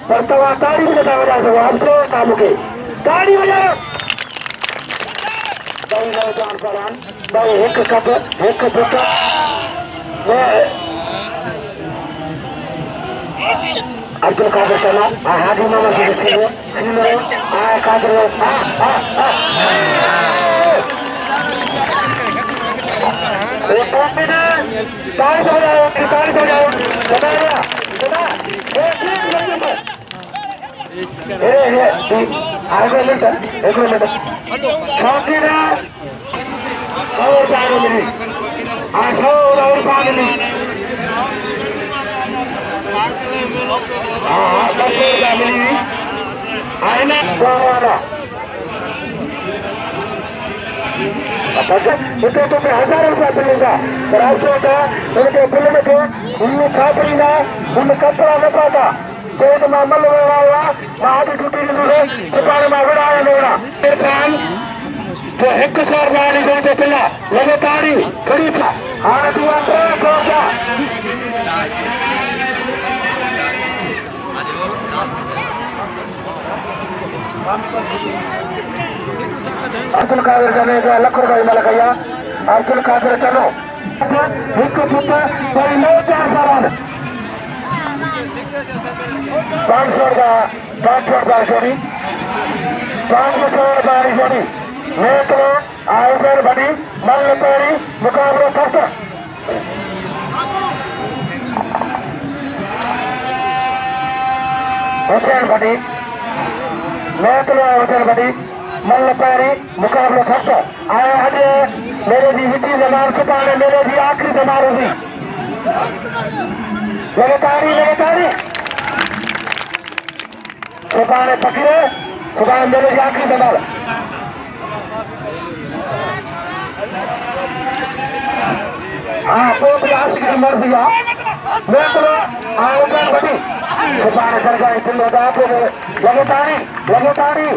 पर तवा ताड़ी भी नथा वॼाए सघो अफ़सोस आहे मूंखे ताड़ी वॼायो ॿई नौजवान पहलवान ॿई हिकु कप हिकु फुट अब्दुल कादिर चलो हाजी मोहम्मद सीनो कादिर ताड़ी हो जाओ ₹1000 मिलेगा पर उनके बिल में थे उनमें खापड़ी ना उनमें कपड़ा न पाता तो मैं मल हुआ आधी छुट्टी सुपारी में विड़ाया लोड़ा तो 100 वाली जो तो पिला लगे ताड़ी खड़ी था हाँ तू अब्दुल कादिर चले लख रुपये में लगाया अब्दुल कादिर चलो एक फुट भाई 9-4 साल 500 का जोड़ी 500 बारी जोड़ी नेतलो आयोजन बड़ी मल पेरी मुकाबलो फर्स्ट हुसैन बड़ी नेतलो आयोजन बड़ी मल पैरी मुकाबलो फर्स्ट आया अॼु मेरे जी विची ज़मान सुभाणे मेरे जी आख़िरी ज़मान हुई लगातारी सुभाणे पकड़े सुभाणे मेरे जी आख़िरी ज़मान हाँ पोइ बि आशिक़ जी मर्ज़ी आहे नेतलो आयोजन वॾी सुभाणे सरकारी दिल्ली लगातारी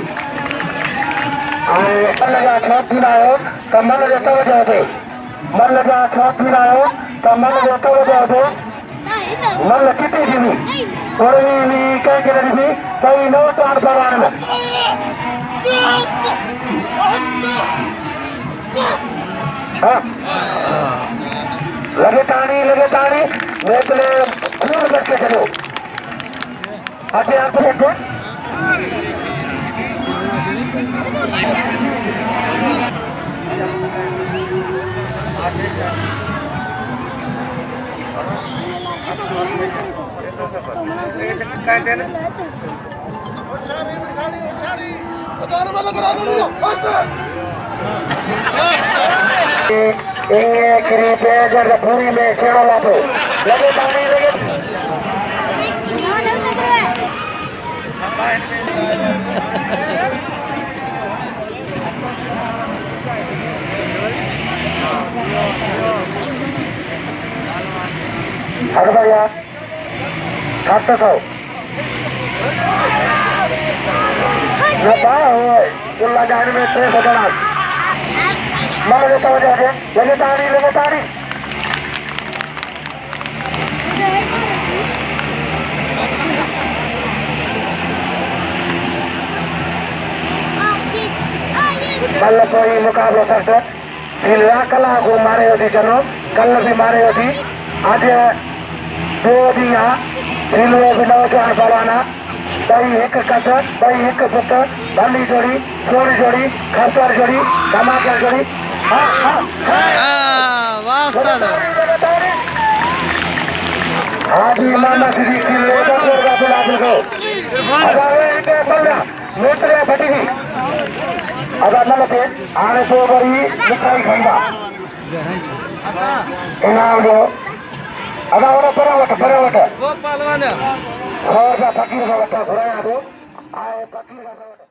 मल जा छो थींदा आहियो त मन जो तवजो थिए मल जा छो थींदा आहियो त मन जो तवजो थिए मल किथे थींदी थोरी कंहिंखे न ॾिबी ॿई नौजवान पहलवान लॻे ताणी नेतले खून रखे छॾियो अचे हथ रखो पूरी में छेड़ो लाथो लगे पानी हट भैया 700 लगाने में 300 मल देता हो जाए लगातारी मल कोई मुकाबलो सट कला को मारे होती चलो कल भी मारे होती आज 2 ॾींहं सिलवो भी नौजवान पहलवान ॿई हिकु कट ॿई हिकु फुट भली जोड़ी सोड़ी जोड़ी खरतवार जोड़ी धमाकेदार जोड़ी हाजी मामा सिद्दीक नेतले फटी अगर न लगे हाणे पोइ वरी मिठाई खाईंदा इनाम ॾियो अदा उन पर वठ 100 रुपया फ़क़ीर खां वठ घुरायां थो आहे फ़क़ीर खां वठ